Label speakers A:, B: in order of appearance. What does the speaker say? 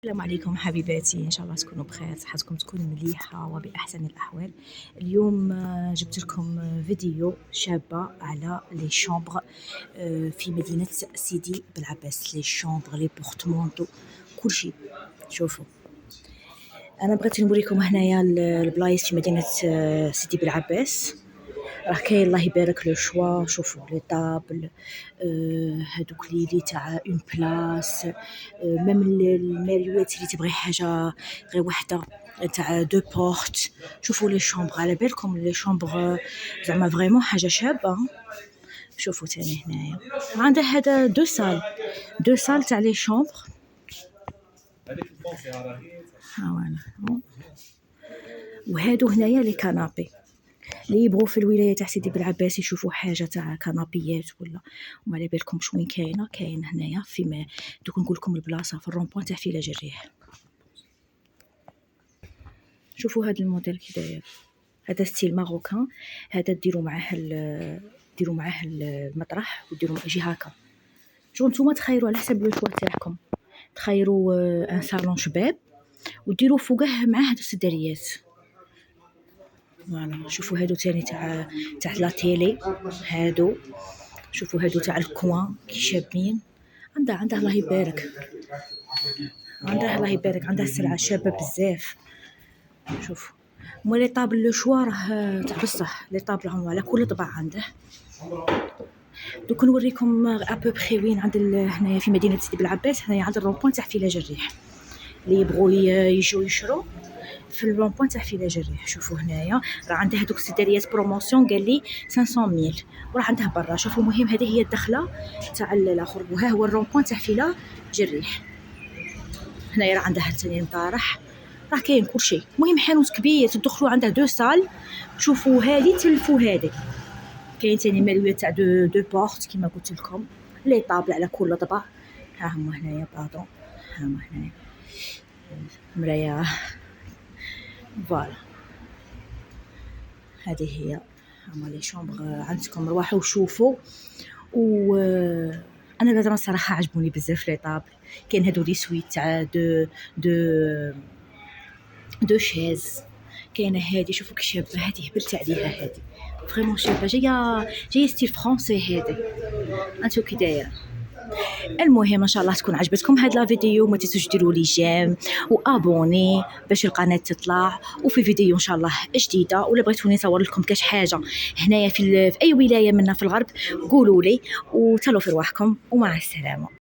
A: السلام عليكم حبيباتي، ان شاء الله تكونوا بخير، صحتكم تكون مليحه وباحسن الاحوال. اليوم جبت لكم فيديو شابه على لي شامبر في مدينه سيدي بلعباس. لي شامبر، لي بورتمونطو، كلشي. شوفوا، انا بغيت نوريكم هنايا البلايص في مدينه سيدي بلعباس. راه كاين الله يبارك لو شوا. شوفوا لي طابل، هادوك لي تاع اون بلاص، ميم الماريوات اللي تبغي حاجه غير وحده تاع دو بورت. شوفوا لي شامبر، على بالكم لي شامبر زعما فريمون حاجه شابه. شوفوا تاني هنايا عندها هذا دو سال تاع لي شامبر. ها وانا، وهادو هنايا لي كانابي اللي يبغوا في الولايه تاع سيدي بلعباس يشوفوا حاجه تاع كنابيات ولا وما على بالكمش وين كاينه. كاين هنايا فيما دوك نقول لكم البلاصه في الرومبوان تاع فيلاج الريح. شوفوا هذا الموديل كي داير، هذا ستيل ماروكان. هذا ديروا معاه المطرح وديروا يجي هكا. شو نتوما تخيروا على حسب لو شوا تاعكم، تخيروا ان صالون شباب وديروا فوقه معاه هاد السدريات. فوالا شوفوا هادو تاني تاع لا تيلي. هادو شوفوا هادو تاع الكوان كي شابين. عندها الله يبارك، عندها سلعه شابه بزاف. شوفوا مولي طابل لو شوا راه تاع بصح، لي طابل راهم على كل طبع عنده. دوك نوريكم ابوبخي وين عند هنايا في مدينه سيدي بلعباس. هنايا عند الرومبوان تاع فيلاج الريح، اللي يبغوا يجوا يشرو في الرومبوان تاع فيلاج الريح. شوفوا هنايا راه عندها هذوك السيدريات بروموسيون، قال لي 500,000 وراه عندها برا. شوفوا مهم هذه هي الدخله تاع الاخر، وها هو الرومبوان تاع فيلاج الريح. هنايا راه عندها ثاني مطارح، راه كاين كل شيء. مهم حانوت كبير تدخلوا عنده دو سال. شوفوا هذه تلفوا هذه. كاين ثاني مالويه تاع دو بورت كيما قلت لكم، لي طابل على كل طبع. ها هما هنايا باردون، ها هما هنايا مرايا. فوالا هذه هي هما لي شامبر عندكم، روحوا وشوفوا. و انا لازم الصراحه عجبوني بزاف لي طابل. كاين هادو لي سويت تاع دو شيز. كاينه هذه شوفوا كي شابه، هذه هبلت عليها، هذه فريمون شابه، جايه ستيل فرونسي. هذه انتو كي دايره. المهم ان شاء الله تكون عجبتكم هاد لا فيديو. ما تنسوش ديروا لي جيم وابوني باش القناه تطلع، وفي فيديو ان شاء الله جديده. ولا بغيتوني نصور لكم كاش حاجه هنايا في اي ولايه منا في الغرب قولوا لي، وتهلاو في رواحكم ومع السلامه.